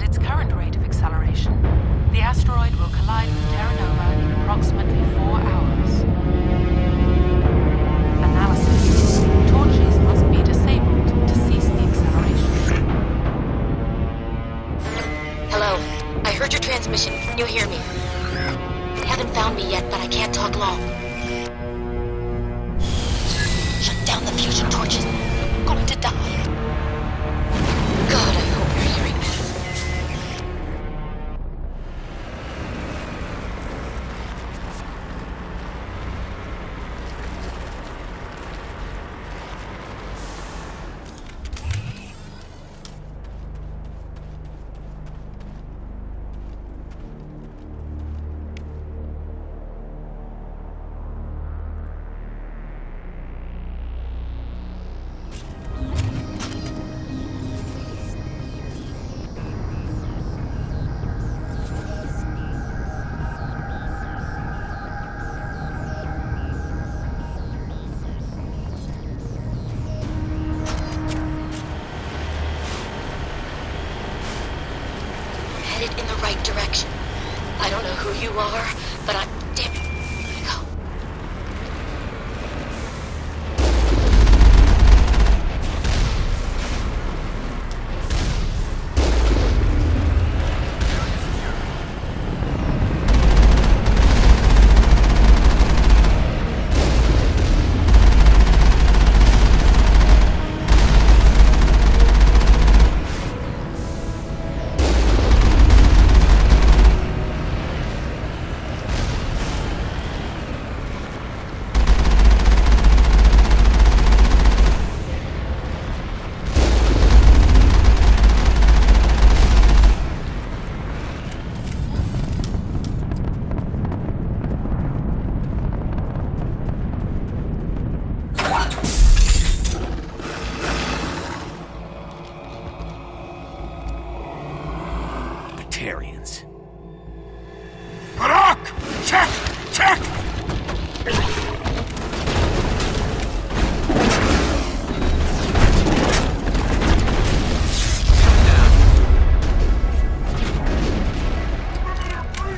At its current rate of acceleration, the asteroid will collide with Terra Nova in approximately 4 hours. Analysis. Torches must be disabled to cease the acceleration. Hello. I heard your transmission. Can you hear me? They haven't found me yet, but I can't talk long. Shut down the fusion torches. I'm going to die. God, I hope you're hearing this. Headed in the right direction. I don't know who you are, but I'm... Damn it. I'm gonna go.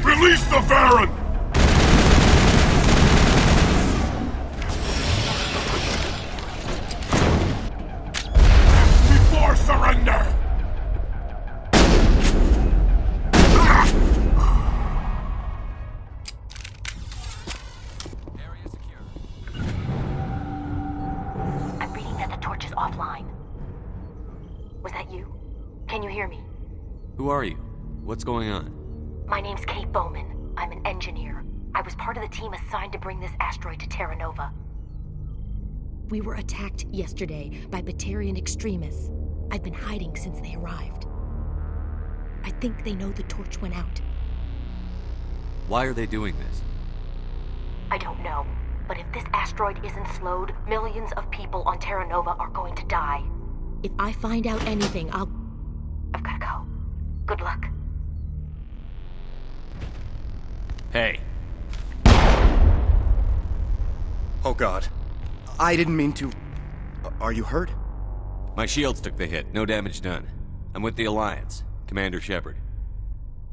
Release the Baron! Before surrender! Area secure. I'm reading that the torch is offline. Was that you? Can you hear me? Who are you? What's going on? My name's Kate Bowman. I'm an engineer. I was part of the team assigned to bring this asteroid to Terra Nova. We were attacked yesterday by Batarian extremists. I've been hiding since they arrived. I think they know the torch went out. Why are they doing this? I don't know, but if this asteroid isn't slowed, millions of people on Terra Nova are going to die. If I find out anything, I've gotta go. Good luck. Hey. Oh God. I didn't mean to... Are you hurt? My shields took the hit. No damage done. I'm with the Alliance. Commander Shepard.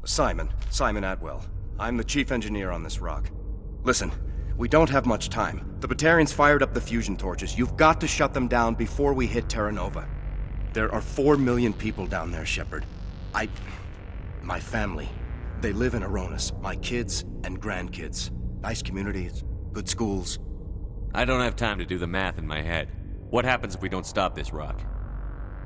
Simon Atwell. I'm the chief engineer on this rock. Listen, we don't have much time. The Batarians fired up the fusion torches. You've got to shut them down before we hit Terra Nova. There are 4 million people down there, Shepard. My family. They live in Aronis. My kids and grandkids. Nice communities, good schools. I don't have time to do the math in my head. What happens if we don't stop this rock?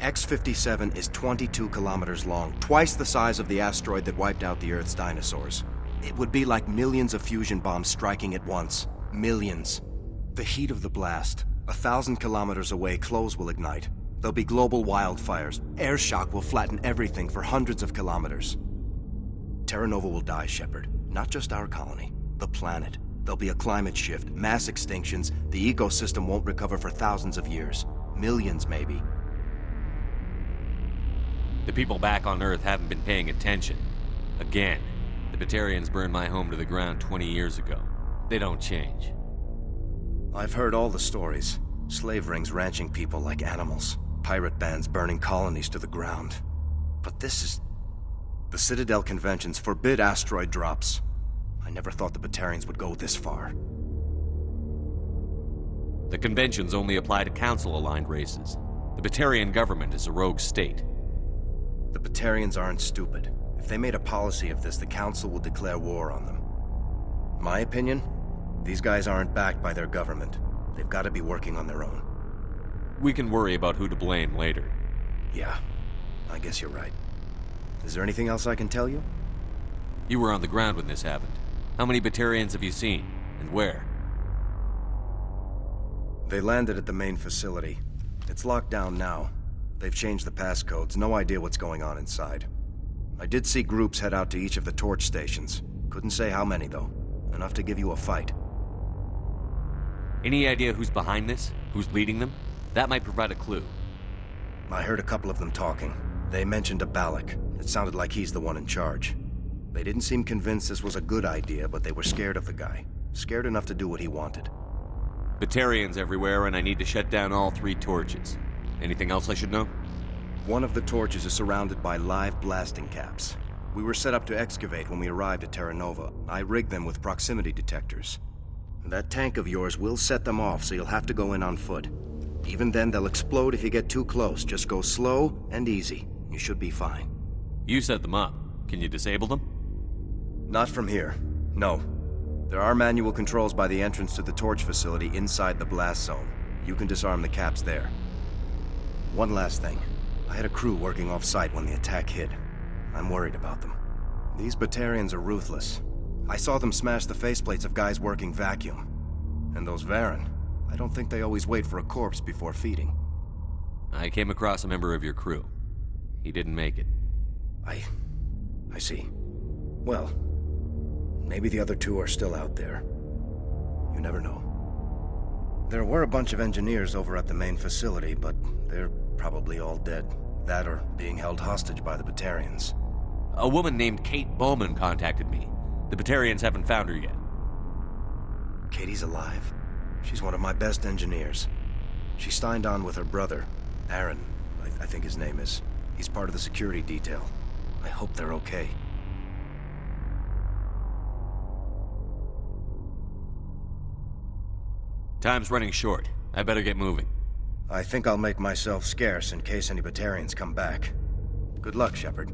X-57 is 22 kilometers long, twice the size of the asteroid that wiped out the Earth's dinosaurs. It would be like millions of fusion bombs striking at once. Millions. The heat of the blast. 1,000 kilometers away, clothes will ignite. There'll be global wildfires. Air shock will flatten everything for hundreds of kilometers. Terra Nova will die, Shepard. Not just our colony. The planet. There'll be a climate shift, mass extinctions. The ecosystem won't recover for thousands of years. Millions, maybe. The people back on Earth haven't been paying attention. Again. The Batarians burned my home to the ground 20 years ago. They don't change. I've heard all the stories. Slave rings ranching people like animals. Pirate bands burning colonies to the ground. But this The Citadel conventions forbid asteroid drops. I never thought the Batarians would go this far. The conventions only apply to Council-aligned races. The Batarian government is a rogue state. The Batarians aren't stupid. If they made a policy of this, the Council will declare war on them. My opinion? These guys aren't backed by their government. They've got to be working on their own. We can worry about who to blame later. Yeah, I guess you're right. Is there anything else I can tell you? You were on the ground when this happened. How many Batarians have you seen, and where? They landed at the main facility. It's locked down now. They've changed the passcodes, no idea what's going on inside. I did see groups head out to each of the torch stations. Couldn't say how many, though. Enough to give you a fight. Any idea who's behind this? Who's leading them? That might provide a clue. I heard a couple of them talking. They mentioned a Balak. It sounded like he's the one in charge. They didn't seem convinced this was a good idea, but they were scared of the guy. Scared enough to do what he wanted. Batarians everywhere, and I need to shut down all 3 torches. Anything else I should know? One of the torches is surrounded by live blasting caps. We were set up to excavate when we arrived at Terra Nova. I rigged them with proximity detectors. That tank of yours will set them off, so you'll have to go in on foot. Even then, they'll explode if you get too close. Just go slow and easy. You should be fine. You set them up. Can you disable them? Not from here. No. There are manual controls by the entrance to the torch facility inside the blast zone. You can disarm the caps there. One last thing. I had a crew working off-site when the attack hit. I'm worried about them. These Batarians are ruthless. I saw them smash the faceplates of guys working vacuum. And those Varen, I don't think they always wait for a corpse before feeding. I came across a member of your crew. He didn't make it. I see. Well, maybe the other 2 are still out there. You never know. There were a bunch of engineers over at the main facility, but they're probably all dead. That or being held hostage by the Batarians. A woman named Kate Bowman contacted me. The Batarians haven't found her yet. Katie's alive. She's one of my best engineers. She signed on with her brother, Aaron, I think his name is. He's part of the security detail. I hope they're okay. Time's running short. I better get moving. I think I'll make myself scarce in case any Batarians come back. Good luck, Shepard.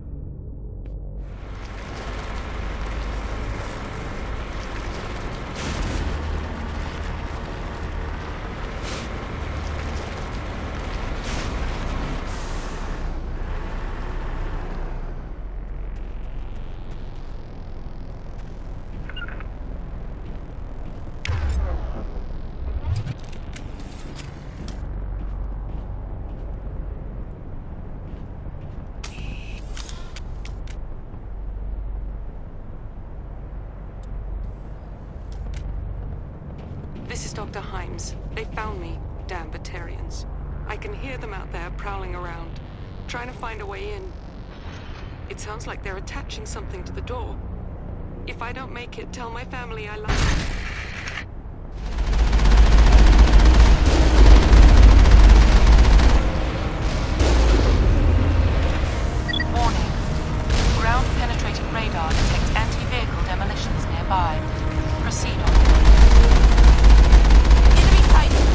This is Dr. Himes. They found me, damn Batarians. I can hear them out there prowling around, trying to find a way in. It sounds like they're attaching something to the door. If I don't make it, tell my family I love them. Warning. Ground-penetrating radar detects anti-vehicle demolitions nearby. Proceed on. Enemy sighted!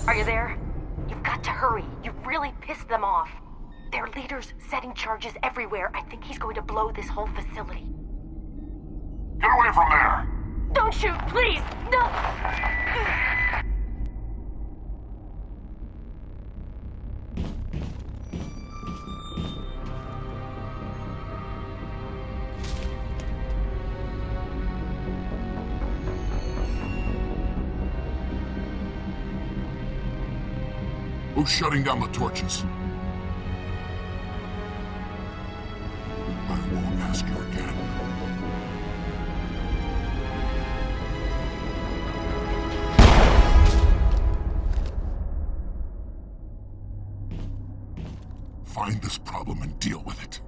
Are you there? You've got to hurry. You've really pissed them off. Their leader's setting charges everywhere. I think he's going to blow this whole facility. Get away from there! Don't shoot, please! No! Who's shutting down the torches? I won't ask you again. Find this problem and deal with it.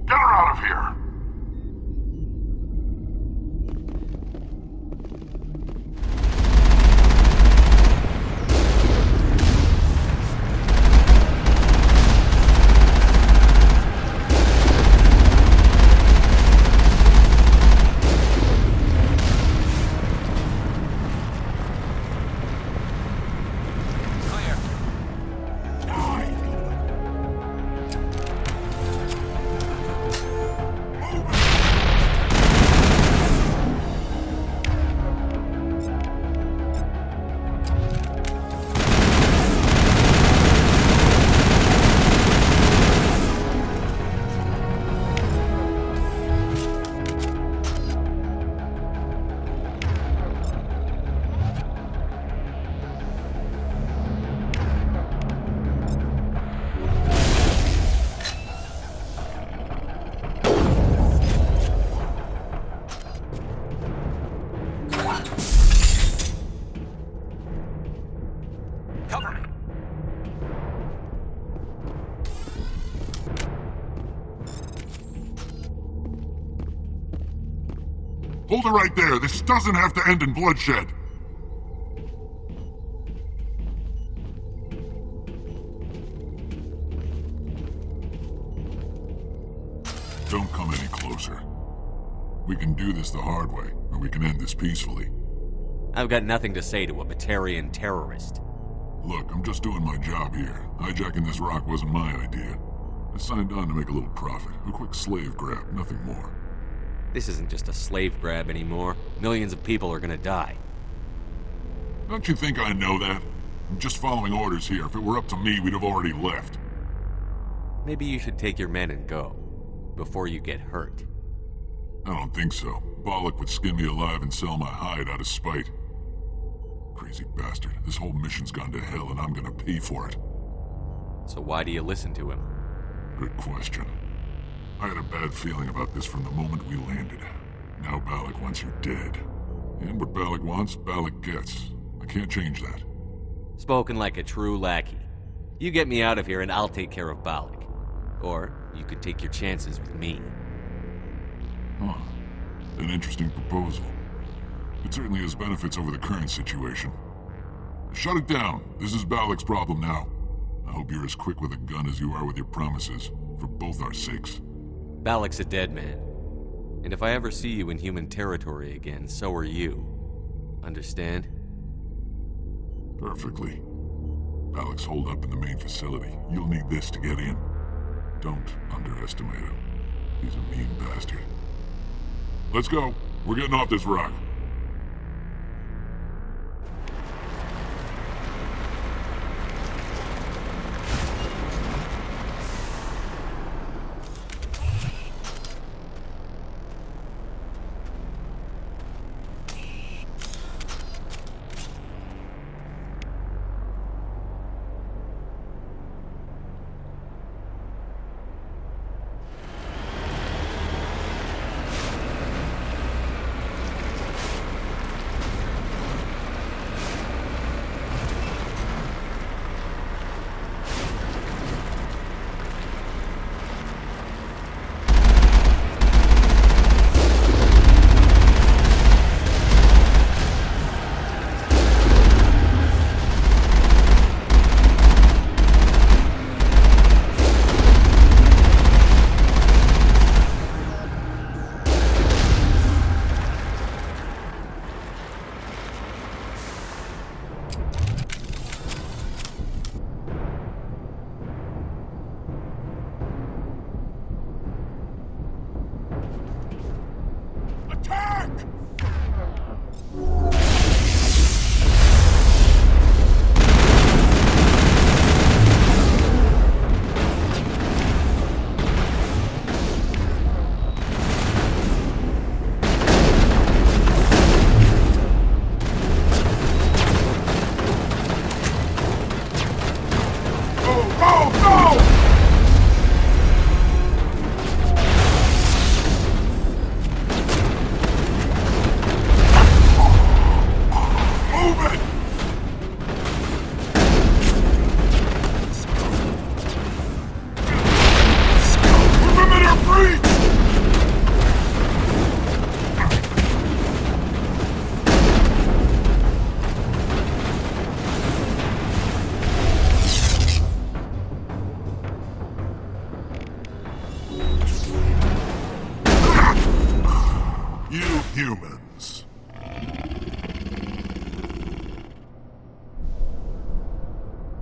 Get her out of here! Hold it right there. This doesn't have to end in bloodshed. Don't come any closer. We can do this the hard way, or we can end this peacefully. I've got nothing to say to a Batarian terrorist. Look, I'm just doing my job here. Hijacking this rock wasn't my idea. I signed on to make a little profit. A quick slave grab, nothing more. This isn't just a slave grab anymore. Millions of people are gonna die. Don't you think I know that? I'm just following orders here. If it were up to me, we'd have already left. Maybe you should take your men and go, before you get hurt. I don't think so. Bollock would skin me alive and sell my hide out of spite. Crazy bastard. This whole mission's gone to hell and I'm gonna pay for it. So why do you listen to him? Good question. I had a bad feeling about this from the moment we landed. Now Bollock wants you dead. And what Bollock wants, Bollock gets. I can't change that. Spoken like a true lackey. You get me out of here and I'll take care of Bollock. Or you could take your chances with me. Huh. An interesting proposal. It certainly has benefits over the current situation. Shut it down. This is Bollock's problem now. I hope you're as quick with a gun as you are with your promises, for both our sakes. Bollock's a dead man. And if I ever see you in human territory again, so are you. Understand? Perfectly. Bollock's holed up in the main facility. You'll need this to get in. Don't underestimate him. He's a mean bastard. Let's go. We're getting off this rock.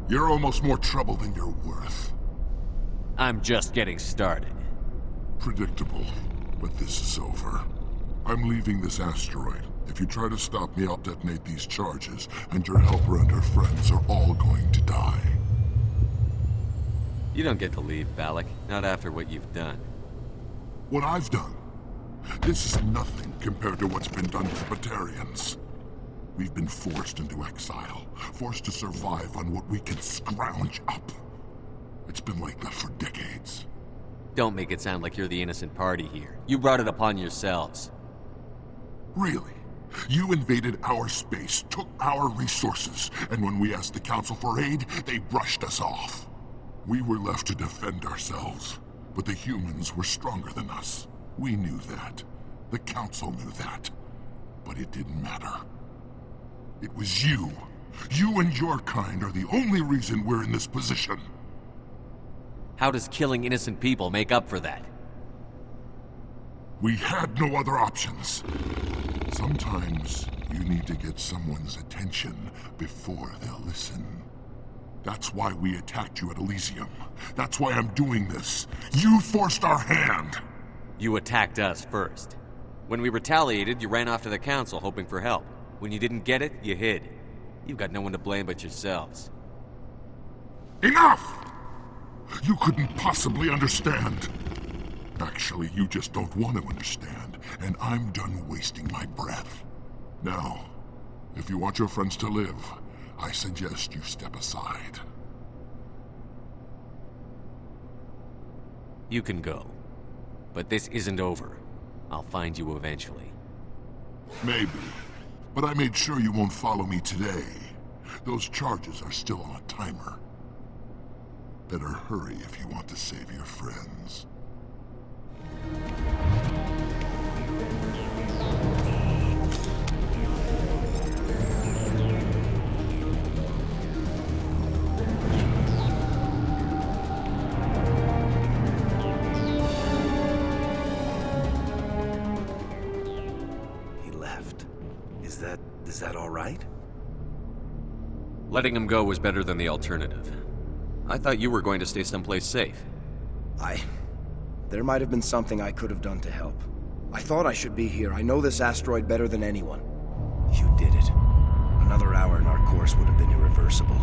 You're almost more trouble than you're worth. I'm just getting started. Predictable, but this is over. I'm leaving this asteroid. If you try to stop me, I'll detonate these charges, and your helper and her friends are all going to die. You don't get to leave, Balak. Not after what you've done. What I've done? This is nothing compared to what's been done to the Batarians. We've been forced into exile, forced to survive on what we can scrounge up. It's been like that for decades. Don't make it sound like you're the innocent party here. You brought it upon yourselves. Really? You invaded our space, took our resources, and when we asked the Council for aid, they brushed us off. We were left to defend ourselves, but the humans were stronger than us. We knew that. The Council knew that. But it didn't matter. It was you. You and your kind are the only reason we're in this position. How does killing innocent people make up for that? We had no other options. Sometimes you need to get someone's attention before they'll listen. That's why we attacked you at Elysium. That's why I'm doing this. You forced our hand. You attacked us first. When we retaliated, you ran off to the Council hoping for help. When you didn't get it, you hid. You've got no one to blame but yourselves. Enough! You couldn't possibly understand. Actually, you just don't want to understand, and I'm done wasting my breath. Now, if you want your friends to live, I suggest you step aside. You can go. But this isn't over. I'll find you eventually. Maybe. But I made sure you won't follow me today. Those charges are still on a timer. Better hurry if you want to save your friends. He left. Is that all right? Letting him go was better than the alternative. I thought you were going to stay someplace safe. There might have been something I could have done to help. I thought I should be here. I know this asteroid better than anyone. You did it. Another hour and our course would have been irreversible.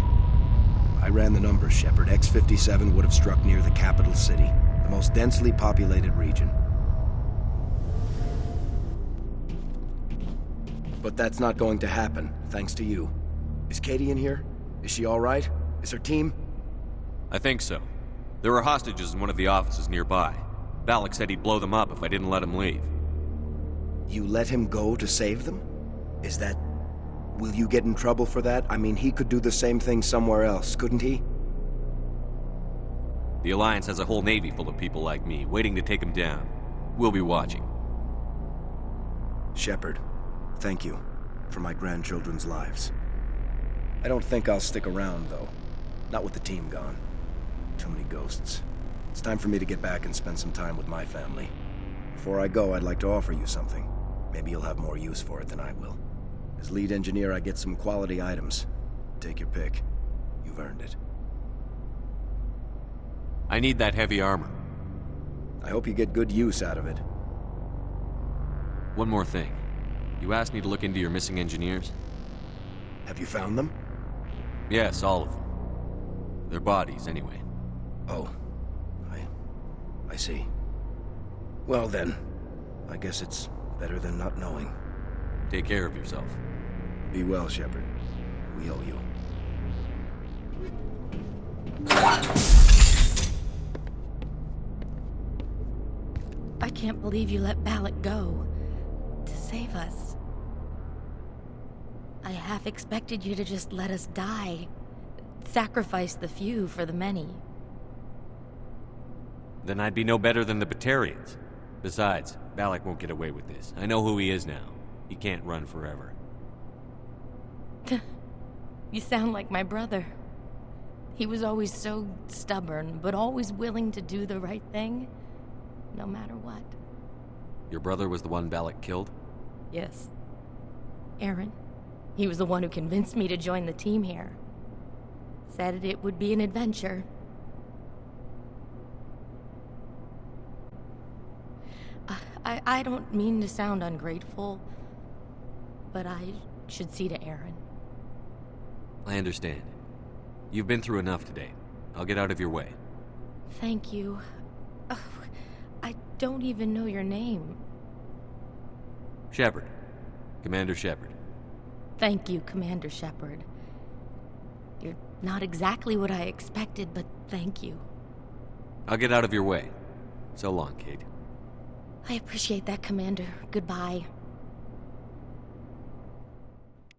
I ran the numbers, Shepard. X-57 would have struck near the capital city, the most densely populated region. But that's not going to happen, thanks to you. Is Katie in here? Is she all right? Is her team? I think so. There were hostages in one of the offices nearby. Balak said he'd blow them up if I didn't let him leave. You let him go to save them? Is that... Will you get in trouble for that? I mean, he could do the same thing somewhere else, couldn't he? The Alliance has a whole navy full of people like me, waiting to take him down. We'll be watching. Shepard, thank you for my grandchildren's lives. I don't think I'll stick around, though. Not with the team gone. Too many ghosts. It's time for me to get back and spend some time with my family. Before I go, I'd like to offer you something. Maybe you'll have more use for it than I will. As lead engineer, I get some quality items. Take your pick. You've earned it. I need that heavy armor. I hope you get good use out of it. One more thing. You asked me to look into your missing engineers? Have you found them? Yes, all of them. Their bodies, anyway. Oh. I see. Well then, I guess it's better than not knowing. Take care of yourself. Be well, Shepard. We owe you. I can't believe you let Balak go. To save us. I half expected you to just let us die. Sacrifice the few for the many. Then I'd be no better than the Batarians. Besides, Balak won't get away with this. I know who he is now. He can't run forever. You sound like my brother. He was always so stubborn, but always willing to do the right thing, no matter what. Your brother was the one Balak killed? Yes. Aaron. He was the one who convinced me to join the team here. Said it would be an adventure. I don't mean to sound ungrateful, but I should see to Aaron. I understand. You've been through enough today. I'll get out of your way. Thank you. Oh, I don't even know your name. Shepard. Commander Shepard. Thank you, Commander Shepard. You're not exactly what I expected, but thank you. I'll get out of your way. So long, Kate. I appreciate that, Commander. Goodbye.